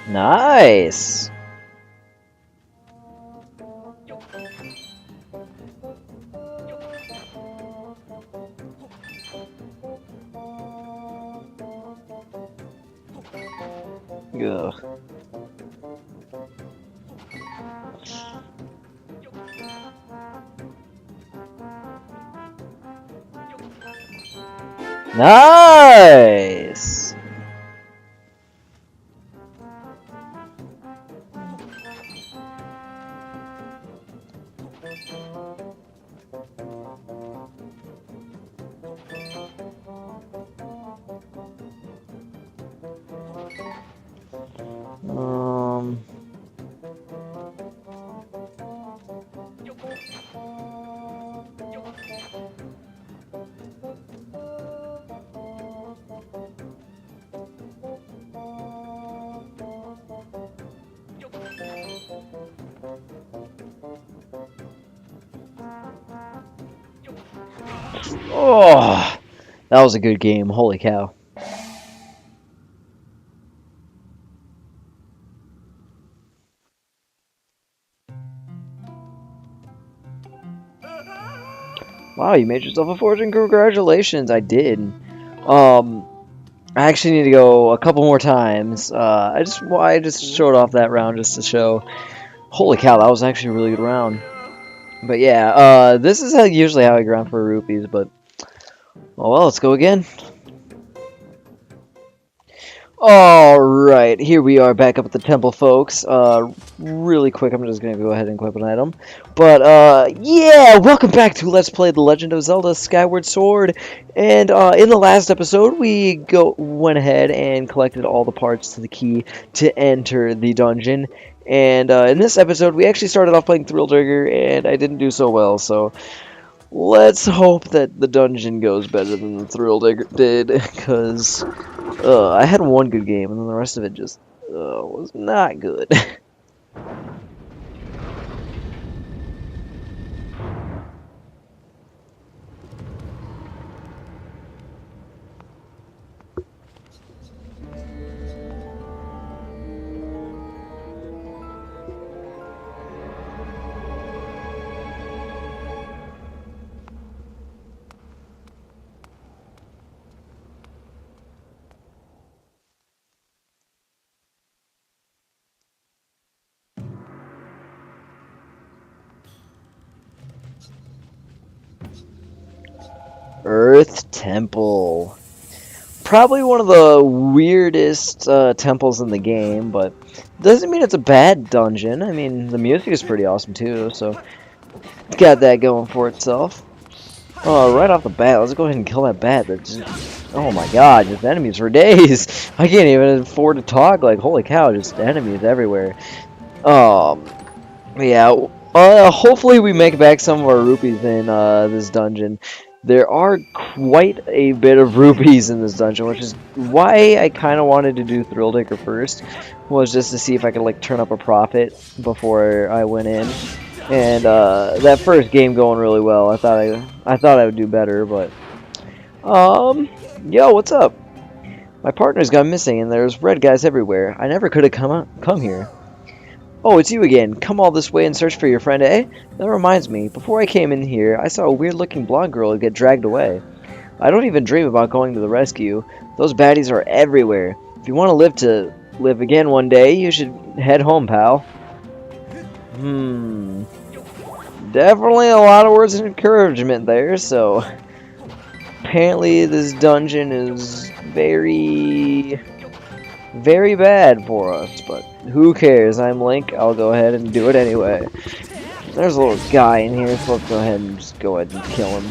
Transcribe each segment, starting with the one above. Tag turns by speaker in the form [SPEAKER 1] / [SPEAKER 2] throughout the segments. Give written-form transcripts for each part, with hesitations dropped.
[SPEAKER 1] Nice! Ugh. Nice! Um... Oh, that was a good game. Holy cow. Wow, you made yourself a fortune. Congratulations. I did. I actually need to go a couple more times. I just showed off that round just to show. Holy cow, that was actually a really good round. But yeah, this is usually how I grind for rupees, but oh well, let's go again. Alright, here we are back up at the temple, folks. Really quick, I'm just gonna go ahead and equip an item. But, yeah, welcome back to Let's Play The Legend of Zelda Skyward Sword. And, in the last episode, we went ahead and collected all the parts to the key to enter the dungeon. And, in this episode, we actually started off playing Thrill Trigger, and I didn't do so well, so let's hope that the dungeon goes better than the Thrill Digger did, because I had one good game, and then the rest of it just was not good. Earth Temple. Probably one of the weirdest temples in the game, but doesn't mean it's a bad dungeon. I mean, the music is pretty awesome too, so it's got that going for itself. Right off the bat, let's go ahead and kill that bat. Oh my god, just enemies for days. I can't even afford to talk. Like, holy cow, just enemies everywhere. Yeah. Hopefully we make back some of our rupees in this dungeon. There are quite a bit of rupees in this dungeon, which is why I kind of wanted to do Thrill Digger first, was just to see if I could like turn up a profit before I went in. And that first game going really well. I thought I would do better, but yo, what's up? My partner's gone missing, and there's red guys everywhere. I never could have come here. Oh, it's you again. Come all this way and search for your friend, eh? That reminds me, before I came in here, I saw a weird-looking blonde girl get dragged away. I don't even dream about going to the rescue. Those baddies are everywhere. If you want to live again one day, you should head home, pal. Definitely a lot of words of encouragement there, so apparently this dungeon is very bad for us, but who cares? I'm Link. I'll go ahead and do it anyway. There's a little guy in here, so let's go ahead and kill him.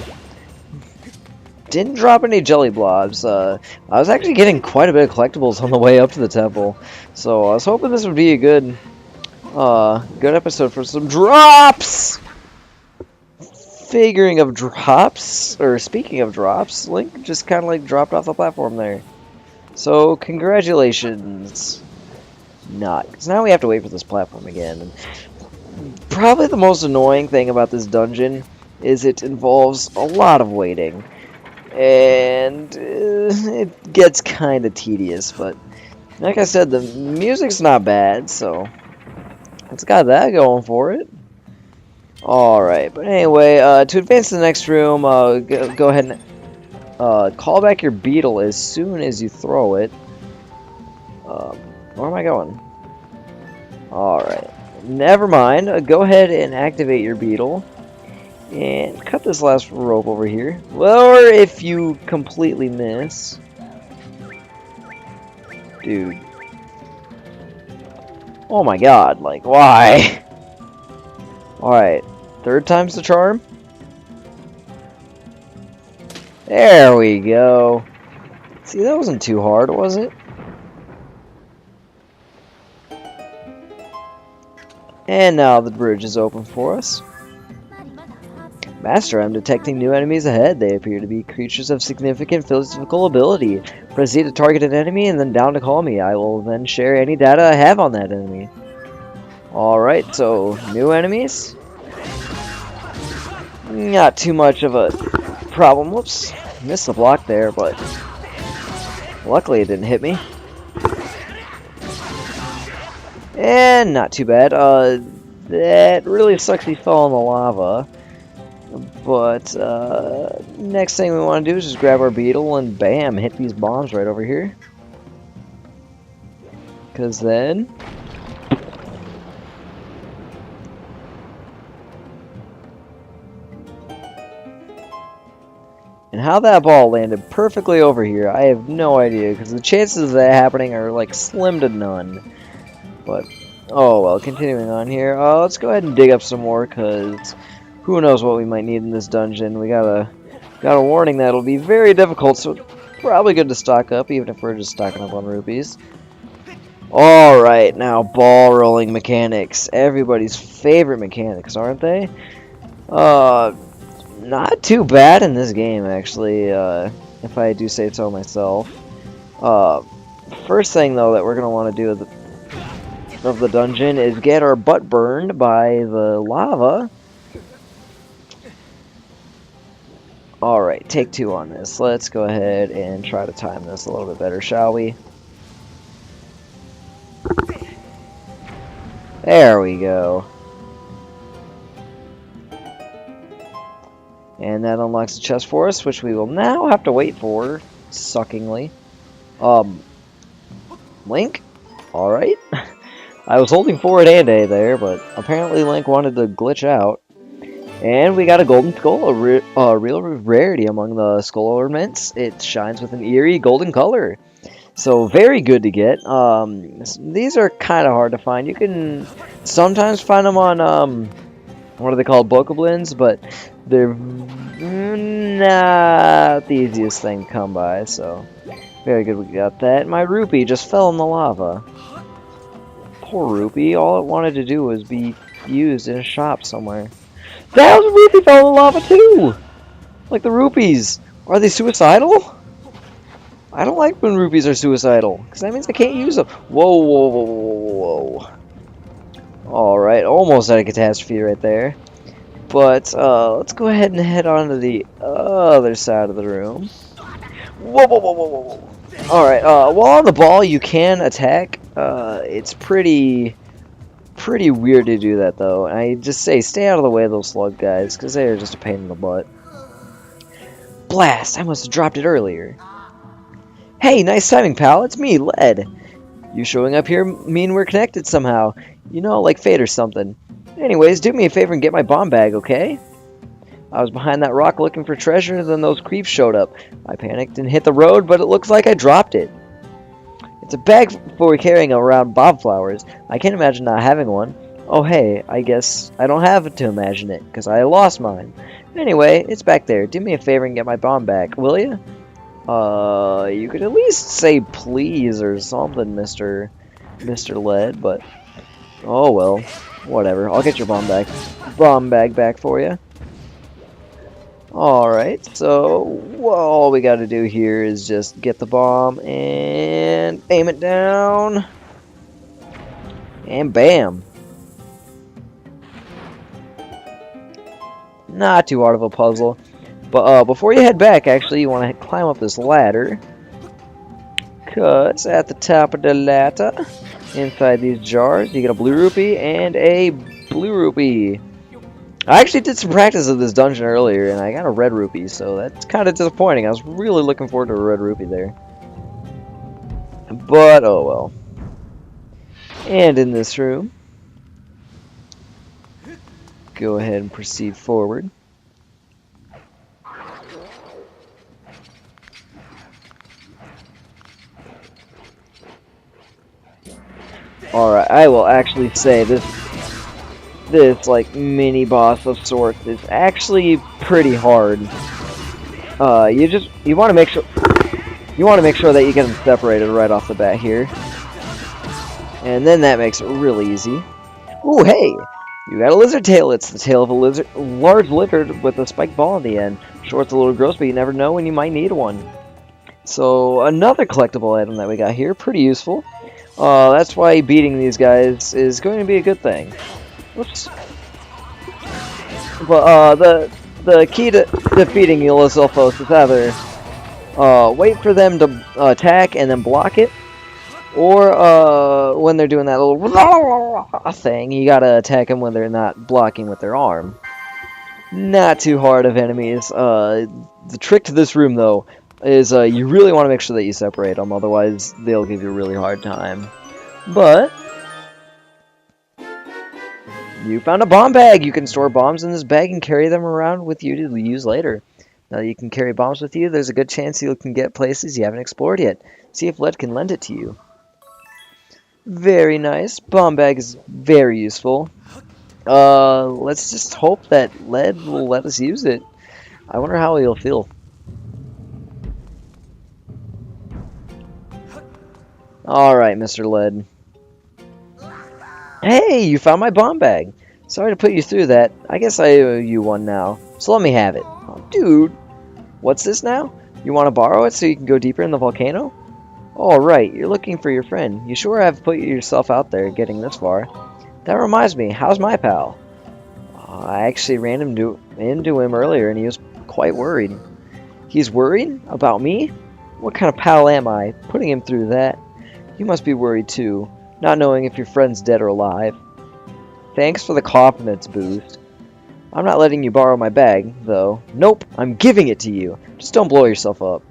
[SPEAKER 1] Didn't drop any jelly blobs. I was actually getting quite a bit of collectibles on the way up to the temple, so I was hoping this would be a good episode for some drops. Speaking of drops, Link just kind of like dropped off the platform there. So, congratulations. Not. Because now we have to wait for this platform again. And probably the most annoying thing about this dungeon is it involves a lot of waiting. And it gets kind of tedious, but like I said, the music's not bad, so it's got that going for it. Alright, but anyway, to advance to the next room, go ahead and call back your beetle as soon as you throw it. Where am I going? Alright, never mind. Go ahead and activate your beetle. And cut this last rope over here. Well, or if you completely miss. Dude. Oh my god, like, why? Alright, third time's the charm. There we go. See, that wasn't too hard, was it? And now the bridge is open for us. Master, I'm detecting new enemies ahead. They appear to be creatures of significant physical ability. Proceed to target an enemy and then down to call me. I will then share any data I have on that enemy. Alright, so new enemies. Not too much of a problem. Whoops. Missed the block there, but luckily it didn't hit me. And not too bad. That really sucks he fell in the lava. But next thing we want to do is just grab our beetle and bam, hit these bombs right over here. Because then... And how that ball landed perfectly over here, I have no idea, because the chances of that happening are like slim to none. But, oh well, continuing on here, let's go ahead and dig up some more, because who knows what we might need in this dungeon. We got a warning that it'll be very difficult, so it's probably good to stock up, even if we're just stocking up on rupees. Alright, now ball rolling mechanics. Everybody's favorite mechanics, aren't they? Not too bad in this game, actually, if I do say so myself. First thing, though, that we're going to want to do of the dungeon is get our butt burned by the lava. Alright, take two on this. Let's go ahead and try to time this a little bit better, shall we? There we go. And that unlocks the chest for us, which we will now have to wait for, suckingly. Link? Alright. I was holding forward and A there, but apparently Link wanted to glitch out. And we got a golden skull, a real rarity among the skull ornaments. It shines with an eerie golden color. So very good to get. These are kind of hard to find. You can sometimes find them on, what are they called, bokoblins, but they're not the easiest thing to come by, so very good we got that. My rupee just fell in the lava. Poor rupee, all it wanted to do was be used in a shop somewhere. That rupee fell in the lava too! Like the rupees. Are they suicidal? I don't like when rupees are suicidal, because that means I can't use them. Whoa, whoa, whoa, whoa, whoa. Alright, almost had a catastrophe right there. But, let's go ahead and head on to the other side of the room. Whoa, whoa, whoa, whoa, whoa. Alright, while on the ball, you can attack. It's pretty weird to do that, though. And I just say, stay out of the way of those slug guys, because they are just a pain in the butt. Blast! I must have dropped it earlier. Hey, nice timing, pal. It's me, Lead. You showing up here mean we're connected somehow. You know, like fate or something. Anyways, do me a favor and get my bomb bag, okay? I was behind that rock looking for treasure, then those creeps showed up. I panicked and hit the road, but it looks like I dropped it. It's a bag for carrying around bob flowers. I can't imagine not having one. Oh hey, I guess I don't have to imagine it, because I lost mine. Anyway, it's back there. Do me a favor and get my bomb back, will ya? You could at least say please or something, Mr. Lead, but oh well, whatever. I'll get your bomb bag back for you. Alright, so all we gotta do here is just get the bomb and aim it down. And bam. Not too hard of a puzzle. But before you head back, actually, you want to climb up this ladder. Because at the top of the ladder, inside these jars, you get a blue rupee and a blue rupee. I actually did some practice of this dungeon earlier, and I got a red rupee, so that's kind of disappointing. I was really looking forward to a red rupee there. But, oh well. And in this room, go ahead and proceed forward. Alright, I will actually say this like mini boss of sorts is actually pretty hard. You want to make sure that you get them separated right off the bat here. And then that makes it really easy. Ooh, hey! You got a lizard tail. It's the tail of a large lizard with a spiked ball on the end. Sure, it's a little gross, but you never know when you might need one. So, another collectible item that we got here. Pretty useful. That's why beating these guys is going to be a good thing. Whoops. But, the key to defeating Ulysselphos is either wait for them to attack and then block it, or when they're doing that little thing, you gotta attack them when they're not blocking with their arm. Not too hard of enemies. The trick to this room, though, is you really want to make sure that you separate them, otherwise they'll give you a really hard time. But you found a bomb bag! You can store bombs in this bag and carry them around with you to use later. Now that you can carry bombs with you, there's a good chance you can get places you haven't explored yet. See if Led can lend it to you. Very nice. Bomb bag is very useful. Let's just hope that Led will let us use it. I wonder how he'll feel. Alright, Mr. Led. Hey, you found my bomb bag. Sorry to put you through that. I guess I owe you one now. So let me have it. Oh, dude. What's this now? You want to borrow it so you can go deeper in the volcano? Oh, right. You're looking for your friend. You sure have put yourself out there getting this far. That reminds me. How's my pal? I actually ran into him earlier and he was quite worried. He's worried? About me? What kind of pal am I? Putting him through that? You must be worried too. Not knowing if your friend's dead or alive. Thanks for the confidence boost. I'm not letting you borrow my bag, though. Nope, I'm giving it to you. Just don't blow yourself up.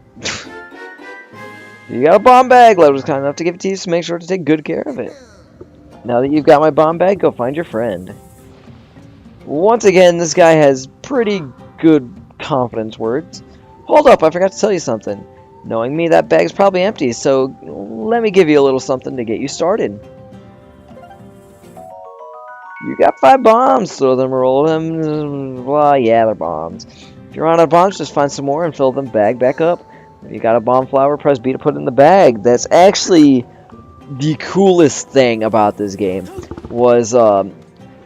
[SPEAKER 1] You got a bomb bag. Led was kind enough to give it to you, so make sure to take good care of it. Now that you've got my bomb bag, go find your friend. Once again, this guy has pretty good confidence words. Hold up, I forgot to tell you something. Knowing me, that bag's probably empty, so let me give you a little something to get you started. You got 5 bombs, throw them, roll them, well, yeah, they're bombs. If you're out of bombs, just find some more and fill them bag back up. If you got a bomb flower, press B to put it in the bag. That's actually the coolest thing about this game, was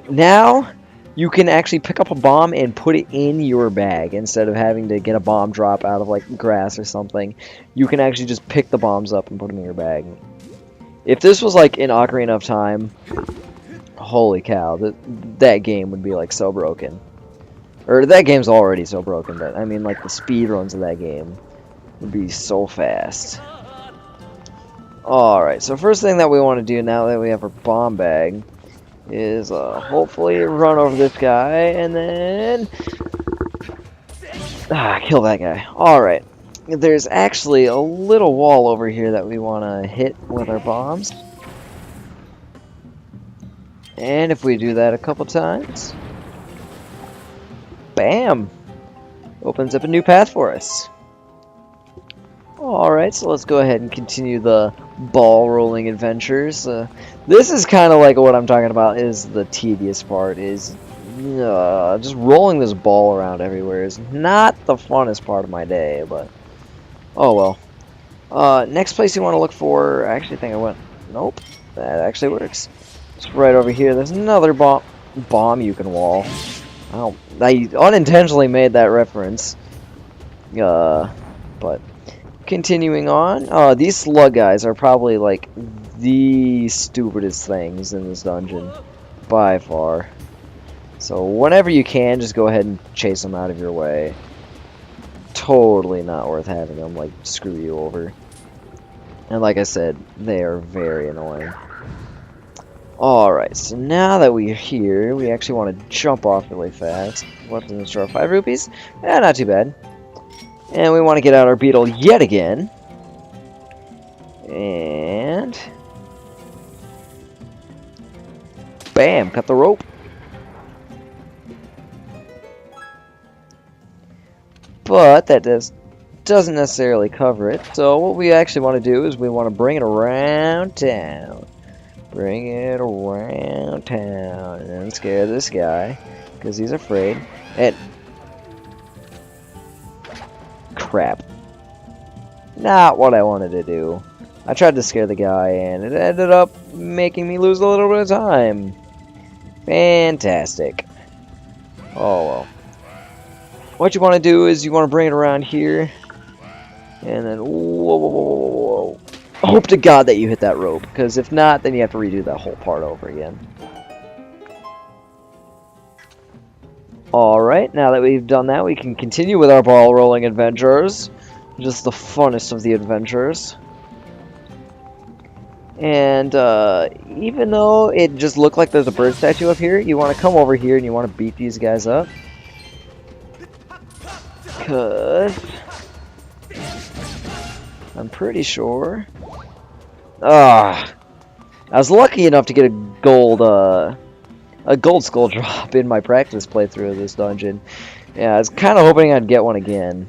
[SPEAKER 1] now you can actually pick up a bomb and put it in your bag instead of having to get a bomb drop out of like grass or something. You can actually just pick the bombs up and put them in your bag. If this was like in Ocarina of Time, holy cow, that game would be like so broken. Or that game's already so broken, but I mean like the speed runs of that game would be so fast. Alright, so first thing that we want to do now that we have our bomb bag is hopefully run over this guy and then kill that guy. Alright, there's actually a little wall over here that we want to hit with our bombs. And if we do that a couple times, bam! Opens up a new path for us. Alright, so let's go ahead and continue the ball rolling adventures. This is kind of like what I'm talking about is the tedious part, is just rolling this ball around everywhere is not the funnest part of my day, but oh well. Next place you want to look for, I actually think I went, nope, that actually works. It's right over here. There's another bomb you can wall. I unintentionally made that reference. But continuing on, these slug guys are probably like the stupidest things in this dungeon by far. So whenever you can, just go ahead and chase them out of your way. totally not worth having them, like, screw you over. And like I said, they are very annoying. Alright, so now that we're here, we actually want to jump off really fast. Weapons in the store, 5 rupees? Eh, not too bad. And we want to get out our beetle yet again. And... bam! Cut the rope. But that doesn't necessarily cover it. So what we actually want to do is we want to bring it around town. Bring it around town. And then scare this guy. Because he's afraid. And... crap. Not what I wanted to do. I tried to scare the guy and it ended up making me lose a little bit of time. Fantastic. Oh well. What you want to do is you want to bring it around here. And then, whoa, whoa, whoa, whoa, whoa. Hope to God that you hit that rope. Because if not, then you have to redo that whole part over again. Alright, now that we've done that, we can continue with our ball rolling adventures. Just the funnest of the adventures. And even though it just looked like there's a bird statue up here, you want to come over here and you want to beat these guys up. Because I'm pretty sure... I was lucky enough to get a gold skull drop in my practice playthrough of this dungeon. Yeah, I was kind of hoping I'd get one again.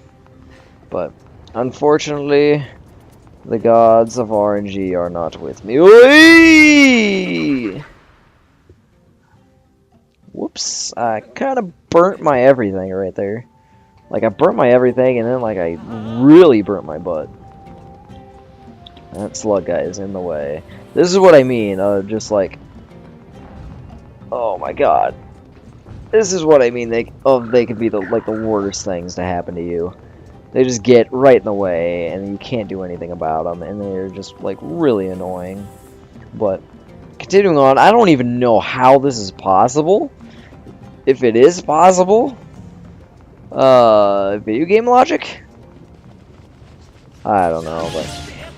[SPEAKER 1] But, unfortunately, the gods of RNG are not with me. Whee! Whoops, I kind of burnt my everything right there. Like, I burnt my everything, and then, like, I really burnt my butt. That slug guy is in the way. This is what I mean, just like... oh my god. This is what I mean, they could be the worst things to happen to you. They just get right in the way, and you can't do anything about them, and they're just, like, really annoying. But, continuing on, I don't even know how this is possible. If it is possible. Video game logic? I don't know, but...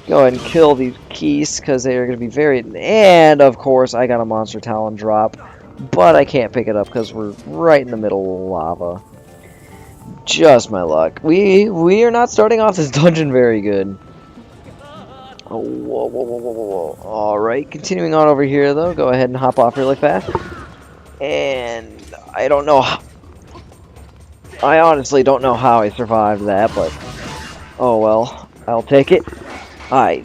[SPEAKER 1] go ahead and kill these keys, because they are going to be very... and, of course, I got a Monster Talon drop. But I can't pick it up, because we're right in the middle of lava. Just my luck. We are not starting off this dungeon very good. Oh, whoa, whoa, whoa, whoa, whoa. Alright, continuing on over here, though. Go ahead and hop off really fast. And I don't know how... I honestly don't know how I survived that, but... oh well. I'll take it. I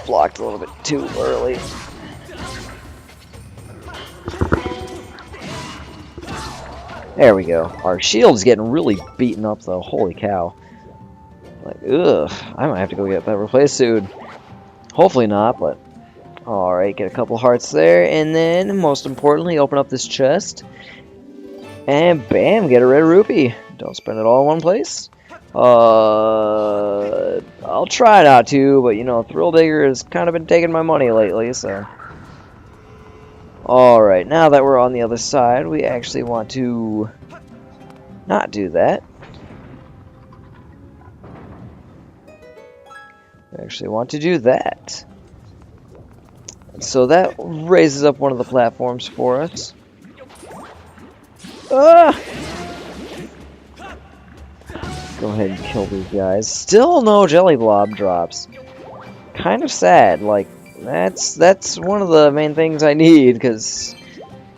[SPEAKER 1] blocked a little bit too early. There we go. Our shield's getting really beaten up though. Holy cow. Like, ugh. I might have to go get that replaced soon. Hopefully not, but... alright, get a couple hearts there. And then, most importantly, open up this chest. And bam, get a red rupee. Don't spend it all in one place. I'll try not to, but you know, Thrill Digger has kind of been taking my money lately, so... alright, now that we're on the other side, we actually want to not do that. We actually want to do that. So that raises up one of the platforms for us. Ah! Go ahead and kill these guys. Still no jelly blob drops. Kind of sad. Like, that's one of the main things I need, because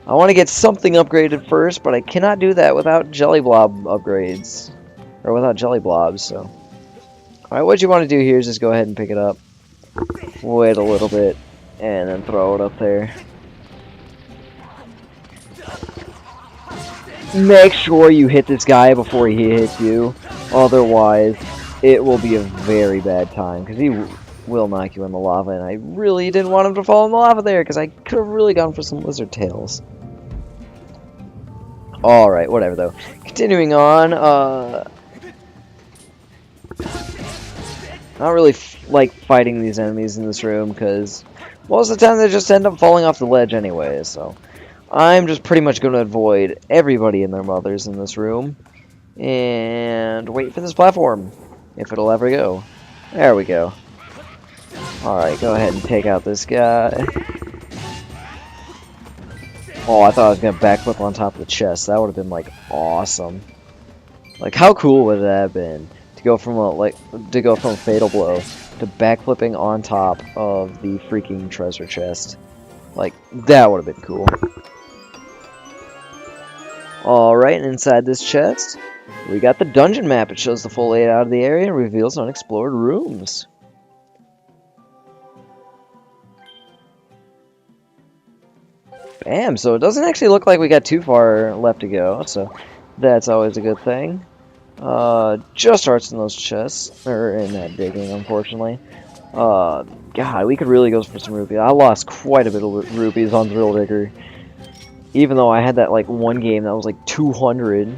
[SPEAKER 1] I want to get something upgraded first, but I cannot do that without jelly blob upgrades. Or without jelly blobs, so. Alright, what you want to do here is just go ahead and pick it up. Wait a little bit, and then throw it up there. Make sure you hit this guy before he hits you. Otherwise, it will be a very bad time, because he will knock you in the lava, and I really didn't want him to fall in the lava there, because I could have really gone for some lizard tails. Alright, whatever, though. Continuing on, not really like fighting these enemies in this room, because most of the time they just end up falling off the ledge anyway, so... I'm just pretty much going to avoid everybody and their mothers in this room. And wait for this platform, if it'll ever go. There we go. Alright, go ahead and take out this guy. Oh, I thought I was gonna backflip on top of the chest. That would have been, like, awesome. Like, how cool would that have been to go from a fatal blow to backflipping on top of the freaking treasure chest? Like, that would have been cool. Alright, and inside this chest, we got the dungeon map. It shows the full layout of the area and reveals unexplored rooms. Bam, so it doesn't actually look like we got too far left to go, so that's always a good thing. Just hearts in those chests, or in that digging, unfortunately. God, we could really go for some rupees. I lost quite a bit of rupees on Thrill Digger. Even though I had that, like, one game that was, like, 200.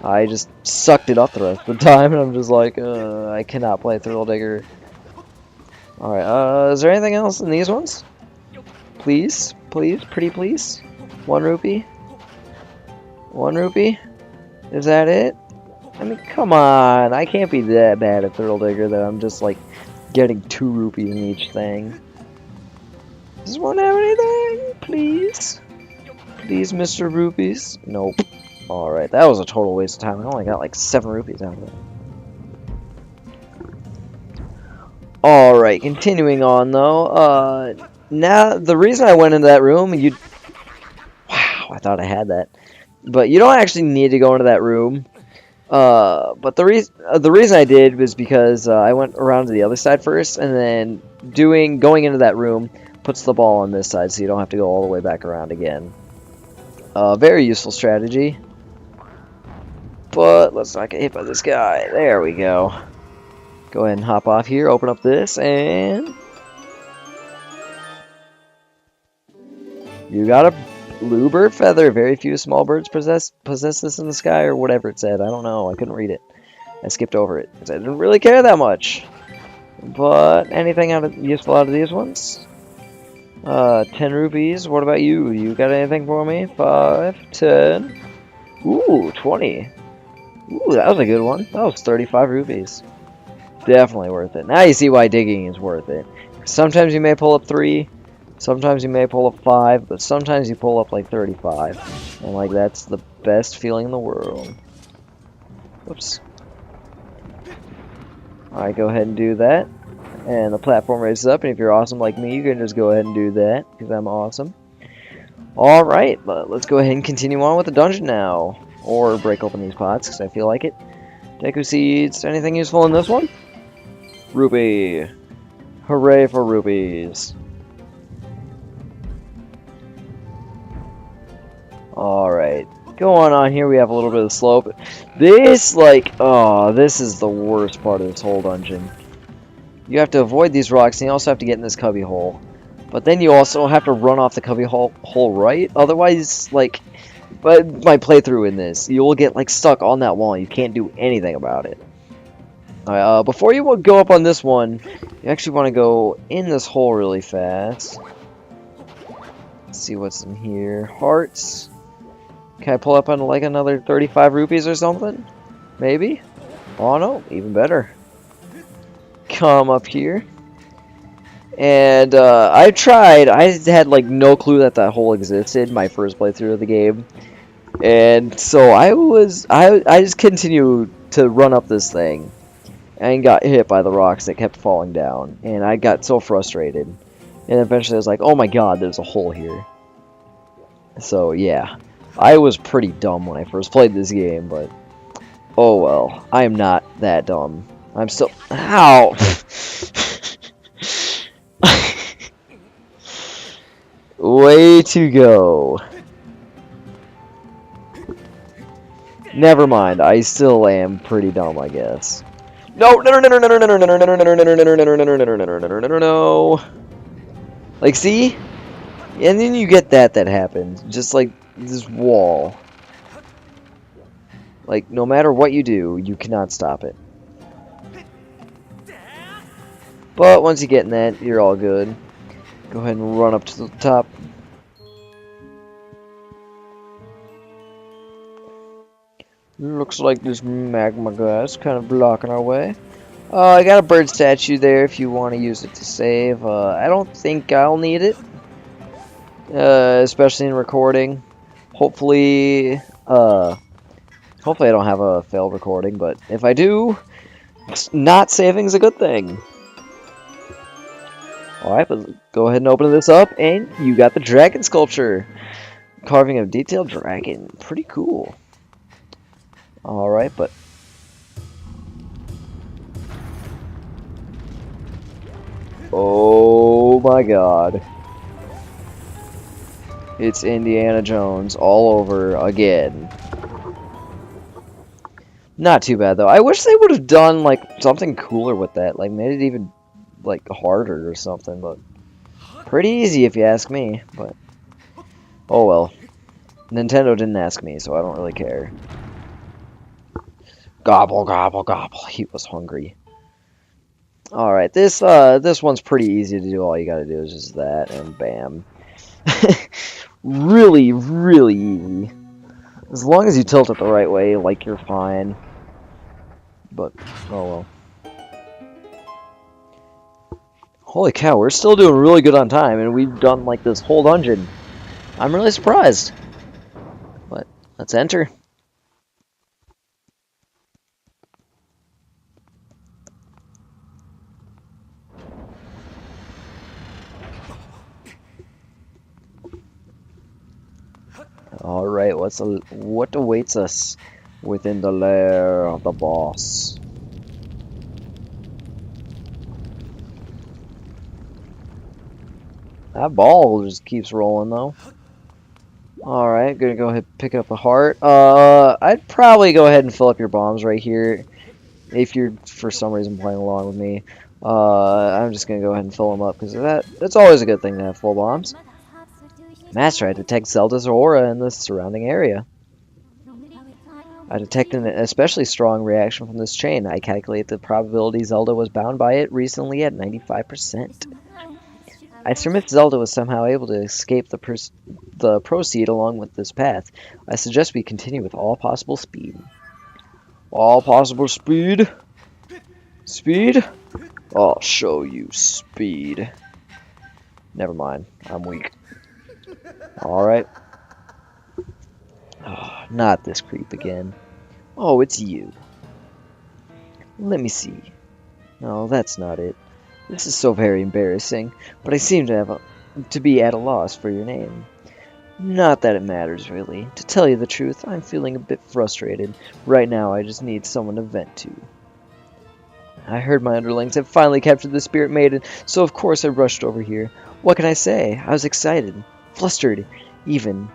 [SPEAKER 1] I just sucked it up the rest of the time, and I'm just like, I cannot play Thrill Digger. Alright, is there anything else in these ones? Please? Please? Pretty please? 1 rupee? 1 rupee? Is that it? I mean, come on. I can't be that bad at Thrill Digger that I'm just, like, getting 2 rupees in each thing. Does this one have anything? Please? Please, Mr. Rupees? Nope. Alright, that was a total waste of time. I only got, like, 7 rupees out of it. Alright, continuing on, though. Now, the reason I went into that room, wow, I thought I had that. But you don't actually need to go into that room. But the reason I did was because I went around to the other side first, and then going into that room puts the ball on this side, so you don't have to go all the way back around again. Very useful strategy. But let's not get hit by this guy. There we go. Go ahead and hop off here, open up this, and you got a bluebird feather. Very few small birds possess this in the sky, or whatever it said. I don't know. I couldn't read it. I skipped over it because I didn't really care that much. But anything useful out of these ones? 10 rupees. What about you? You got anything for me? 5, 10. Ooh, 20. Ooh, that was a good one. That was 35 rupees. Definitely worth it. Now you see why digging is worth it. Sometimes you may pull up 3. Sometimes you may pull up 5, but sometimes you pull up like 35. And like that's the best feeling in the world. Whoops. Alright, go ahead and do that. And the platform raises up, and if you're awesome like me, you can just go ahead and do that, because I'm awesome. Alright, but let's go ahead and continue on with the dungeon now. Or break open these pots, because I feel like it. Deku Seeds, anything useful in this one? Rupee. Hooray for rupees. Alright, going on here, we have a little bit of slope. This, like, oh, this is the worst part of this whole dungeon. You have to avoid these rocks, and you also have to get in this cubby hole. But then you also have to run off the cubby hole right. Otherwise, like, but my playthrough in this, you will get, like, stuck on that wall. You can't do anything about it. Alright, before you go up on this one, you actually want to go in this hole really fast. Let's see what's in here. Hearts. Can I pull up on, like, another 35 rupees or something? Maybe? Oh, no. Even better. Come up here. And, I tried. I had, like, no clue that that hole existed my first playthrough of the game. And so I just continued to run up this thing. And got hit by the rocks that kept falling down. And I got so frustrated. And eventually I was like, oh my god, there's a hole here. So, yeah. I was pretty dumb when I first played this game, but oh well. I am not that dumb. I'm still... Ow! Way to go. Never mind. I still am pretty dumb, I guess. No! No! No! No! No! No! No! No! No! No! No! No! No! No! No! No! No! No! Like, see? And then you get that happens. Just like this wall. Like, no matter what you do, you cannot stop it. But once you get in that, you're all good. Go ahead and run up to the top. Looks like this magma gas kind of blocking our way. I got a bird statue there if you want to use it to save. I don't think I'll need it, especially in recording. Hopefully, hopefully I don't have a failed recording, but if I do, not saving is a good thing. Alright, but go ahead and open this up, and you got the dragon sculpture. Carving of detailed dragon. Pretty cool. Alright, but... oh my god. It's Indiana Jones all over again. Not too bad, though. I wish they would have done, like, something cooler with that. Like, made it even, like, harder or something, but... pretty easy if you ask me, but... oh well. Nintendo didn't ask me, so I don't really care. Gobble, gobble, gobble. He was hungry. Alright, this one's pretty easy to do. All you gotta do is just that, and bam. Really, really easy. As long as you tilt it the right way, like, you're fine. But, oh well. Holy cow, we're still doing really good on time, and we've done, like, this whole dungeon. I'm really surprised. But, let's enter. Alright, what awaits us within the lair of the boss? That ball just keeps rolling though. Alright, gonna go ahead and pick up a heart. I'd probably go ahead and fill up your bombs right here. If you're for some reason playing along with me. I'm just gonna go ahead and fill them up because that's always a good thing to have full bombs. Master, I detect Zelda's aura in the surrounding area. I detect an especially strong reaction from this chain. I calculate the probability Zelda was bound by it recently at 95%. I submit Zelda was somehow able to escape the proceed along with this path. I suggest we continue with all possible speed. All possible speed? Speed? I'll show you speed. Never mind, I'm weak. Alright. Oh, not this creep again. Oh, it's you. Let me see. No, that's not it. This is so very embarrassing, but I seem to be at a loss for your name. Not that it matters, really. To tell you the truth, I'm feeling a bit frustrated. Right now, I just need someone to vent to. I heard my underlings have finally captured the Spirit Maiden, so of course I rushed over here. What can I say? I was excited. Flustered, even.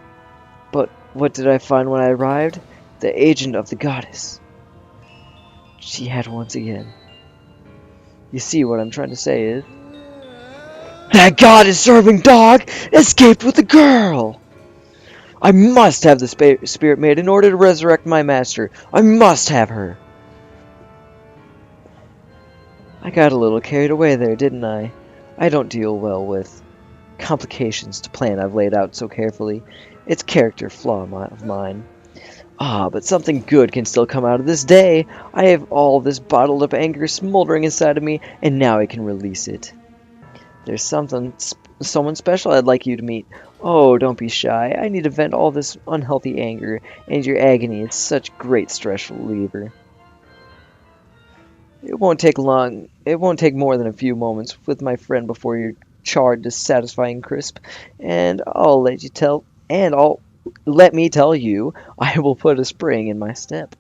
[SPEAKER 1] But what did I find when I arrived? The agent of the goddess. She had once again. You see what I'm trying to say is... that goddess-serving dog escaped with the girl! I must have the Spirit Maiden in order to resurrect my master. I must have her. I got a little carried away there, didn't I? I don't deal well with complications to plan I've laid out so carefully. It's character flaw of mine. Ah, but something good can still come out of this day. I have all this bottled up anger smoldering inside of me, and now I can release it. There's someone special I'd like you to meet. Oh, don't be shy. I need to vent all this unhealthy anger, and your agony is such great stress reliever. It won't take long. It won't take more than a few moments with my friend before you're charred to satisfying crisp, and let me tell you, I will put a spring in my step.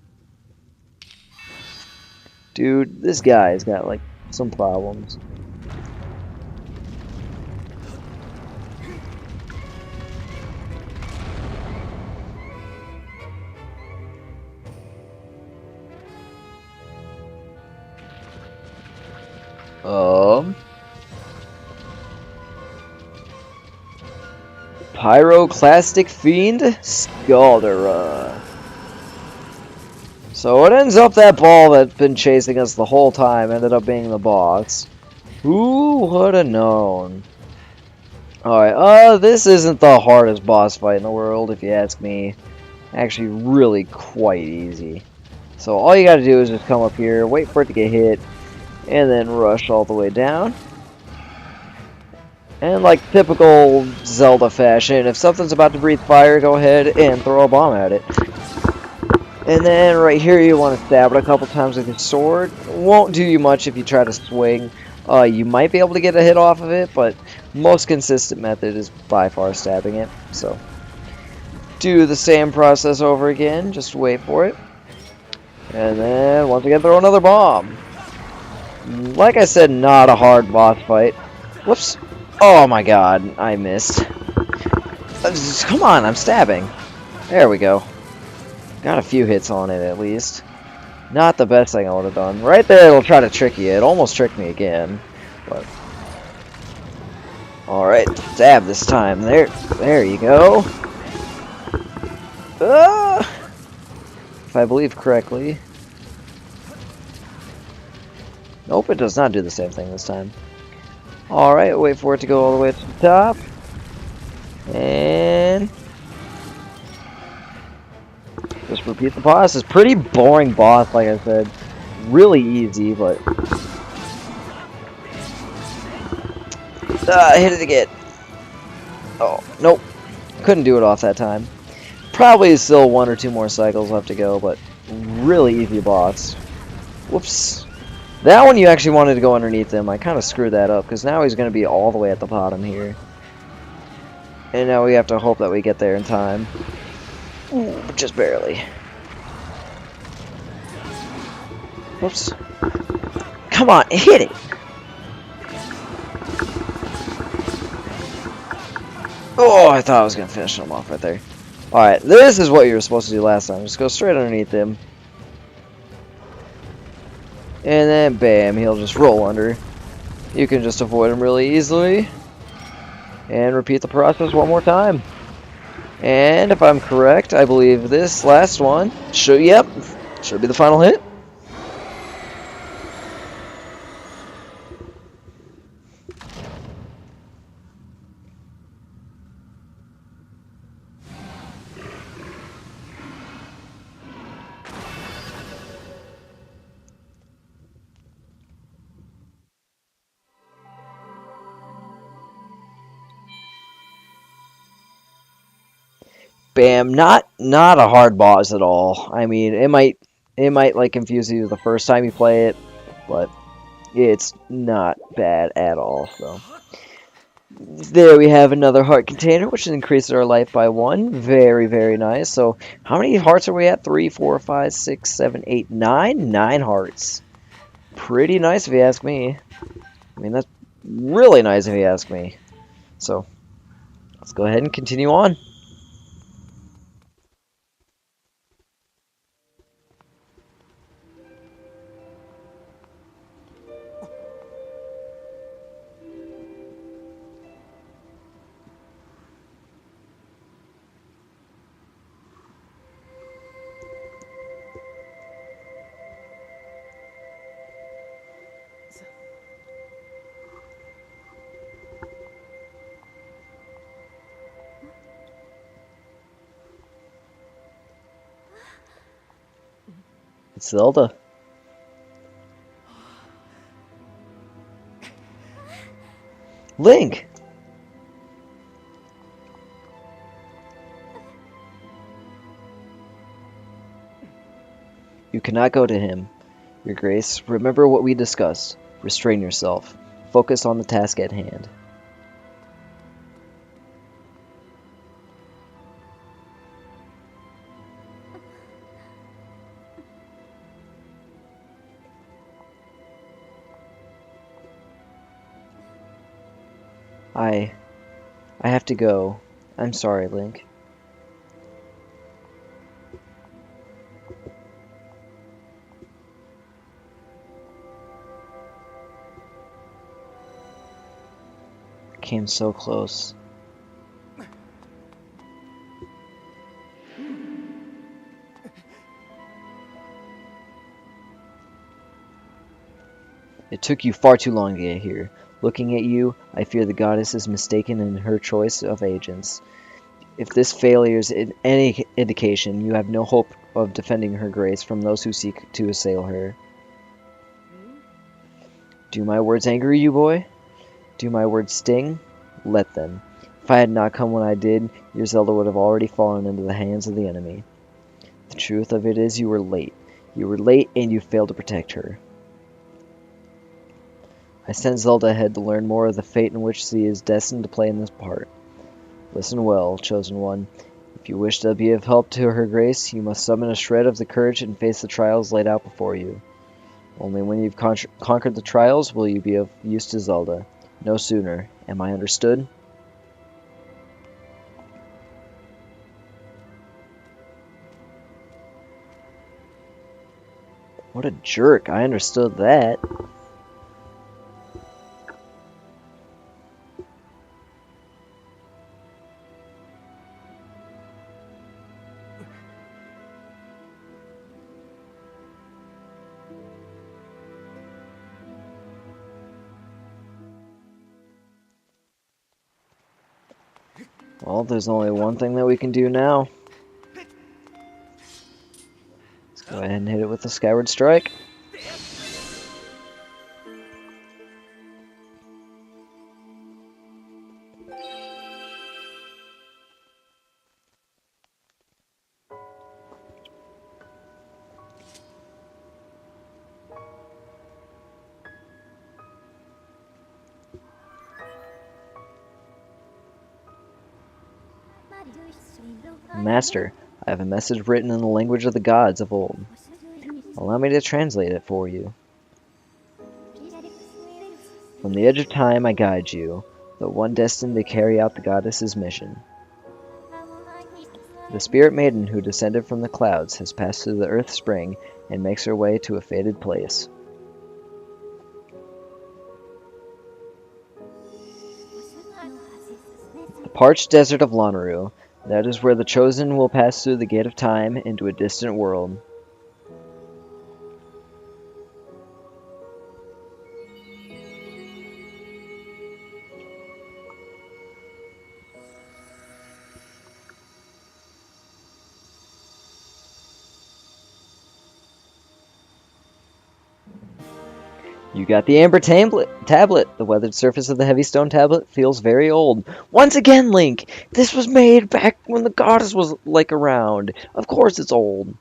[SPEAKER 1] Dude, this guy's got like some problems. Pyroclastic Fiend Scaldera. So it ends up that ball that's been chasing us the whole time ended up being the boss. Who would have known? Alright, this isn't the hardest boss fight in the world, if you ask me. Actually, really quite easy. So all you gotta do is just come up here, wait for it to get hit, and then rush all the way down. And like typical Zelda fashion, if something's about to breathe fire, go ahead and throw a bomb at it. And then right here you want to stab it a couple times with your sword. Won't do you much if you try to swing. You might be able to get a hit off of it, but most consistent method is by far stabbing it. So do the same process over again, just wait for it. And then once again throw another bomb. Like I said, not a hard boss fight. Whoops. Oh my god, I missed. Come on, I'm stabbing. There we go. Got a few hits on it at least. Not the best thing I would have done. Right there it'll try to trick you. It almost tricked me again. But alright, stab this time. There you go. If I believe correctly. Nope, it does not do the same thing this time. Alright, wait for it to go all the way to the top. And just repeat the boss. It's pretty boring boss, like I said. Really easy, but hit it again. Oh, nope. Couldn't do it off that time. Probably still one or two more cycles left to go, but really easy boss. Whoops. That one you actually wanted to go underneath him. I kind of screwed that up, because now he's going to be all the way at the bottom here. And now we have to hope that we get there in time. Ooh, just barely. Whoops. Come on, hit it! Oh, I thought I was going to finish him off right there. Alright, this is what you were supposed to do last time. Just go straight underneath him. And then, bam, he'll just roll under. You can just avoid him really easily. And repeat the process one more time. And if I'm correct, I believe this last one should be the final hit. Bam, not a hard boss at all. I mean, it might like confuse you the first time you play it, but it's not bad at all. So there we have another heart container, which increases our life by 1. Very, very nice. So how many hearts are we at? 3, 4, 5, 6, 7, 8, 9. 9 hearts. Pretty nice if you ask me. I mean, that's really nice if you ask me. So let's go ahead and continue on. It's Zelda. Link! You cannot go to him, Your Grace. Remember what we discussed. Restrain yourself. Focus on the task at hand. I have to go. I'm sorry, Link. Came so close. It took you far too long to get here. Looking at you, I fear the goddess is mistaken in her choice of agents. If this failure is in any indication, you have no hope of defending her grace from those who seek to assail her. Do my words anger you, boy? Do my words sting? Let them. If I had not come when I did, your Zelda would have already fallen into the hands of the enemy. The truth of it is you were late. You were late and you failed to protect her. I sent Zelda ahead to learn more of the fate in which she is destined to play in this part. Listen well, Chosen One. If you wish to be of help to her grace, you must summon a shred of the courage and face the trials laid out before you. Only when you've conquered the trials will you be of use to Zelda. No sooner. Am I understood? What a jerk. I understood that. Well, there's only one thing that we can do now. Let's go ahead and hit it with the Skyward Strike. Master, I have a message written in the language of the gods of old. Allow me to translate it for you. From the edge of time I guide you, the one destined to carry out the goddess's mission. The spirit maiden who descended from the clouds has passed through the earth spring and makes her way to a fated place. The parched desert of Lanayru. That is where the Chosen will pass through the gate of time into a distant world. You got the amber tablet. The weathered surface of the heavy stone tablet feels very old. Once again, Link, this was made back when the goddess was, like, around. Of course it's old.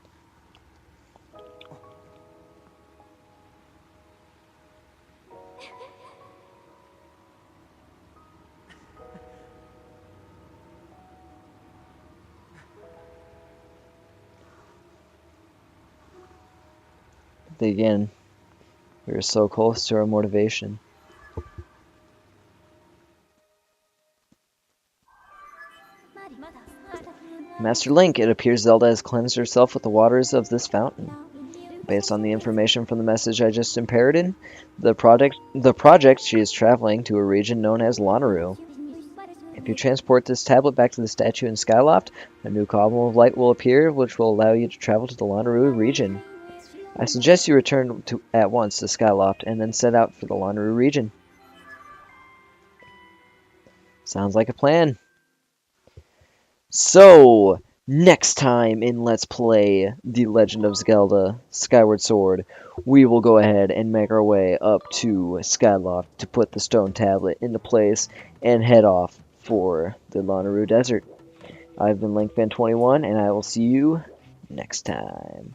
[SPEAKER 1] But again, we were so close to our motivation. Master Link, it appears Zelda has cleansed herself with the waters of this fountain. Based on the information from the message I just imparted, the project she is traveling to a region known as Lanayru. If you transport this tablet back to the statue in Skyloft, a new column of light will appear, which will allow you to travel to the Lanayru region. I suggest you return at once to Skyloft and then set out for the Lanayru region. Sounds like a plan. So, next time in Let's Play The Legend of Zelda Skyward Sword, we will go ahead and make our way up to Skyloft to put the stone tablet into place and head off for the Lanayru Desert. I've been LinkFan21, and I will see you next time.